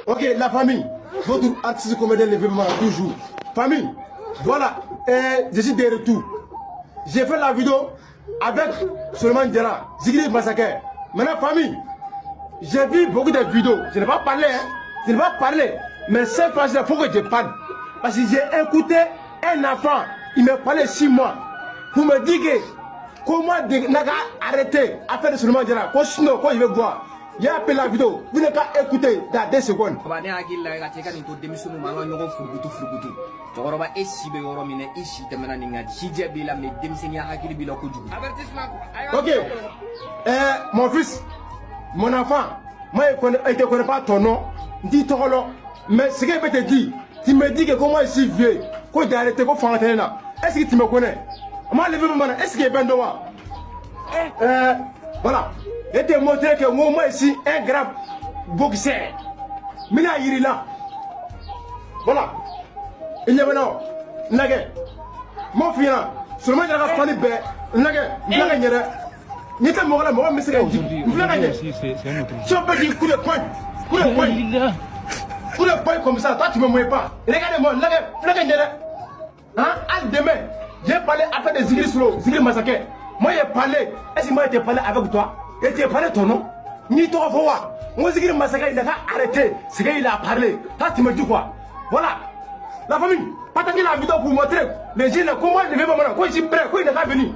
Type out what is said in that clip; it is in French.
Ok, la famille, votre artiste comédien levé toujours. Famille, voilà, je suis de retour. J'ai fait la vidéo avec Souleymane Diarra, Zigri Massacre. Maintenant, famille, j'ai vu beaucoup de vidéos. Je n'ai pas parlé, hein. Je n'ai pas parlé. Mais cette fois-ci, il faut que je parle. Parce que j'ai écouté un enfant, il m'a parlé 6 mois. Pour me dire que comment n'a arrêté à faire de Souleymane Diarra. Sinon, quand il veut voir. Il a appelé la vidéo, vous n'avez qu'à écouter dans 2 secondes. Ok, mon fils, mon enfant, moi je ne connais pas ton nom, dis ton nom, mais ce que je peux te dire, tu me dis que comment je suis vieux, que j'ai arrêté, que faire là. Est-ce que tu me connais? Moi, est-ce que je ben devant? Voilà. Et te montrer que moi ici un grand boxeur. Mina Yirila. Voilà. Il y a maintenant. Nage. Mon fils, seulement il a fallu bé. Nage. Nage nyere. N'était mort là, moi mais c'est un dit. Si on peut dire coup de poing. Coup de poing. Coup de poing comme ça, toi tu me mouilles pas. Regardez-moi, nage nyere. Hein? À demain, j'ai parlé affaire de Zigri Solo, Zigri Massacre. Moi j'ai parlé. Est-ce que moi j'ai parlé avec toi? Et tu as parlé ton nom? Ni toi, voir. Moi, Zigri Massacre, il a arrêté. C'est qu'il a parlé. Toi, tu me dis quoi? Voilà. La famille, partagez la vidéo pour montrer les gens comment ils veulent maintenant. Quand ils sont prêts, quand ils sont venus.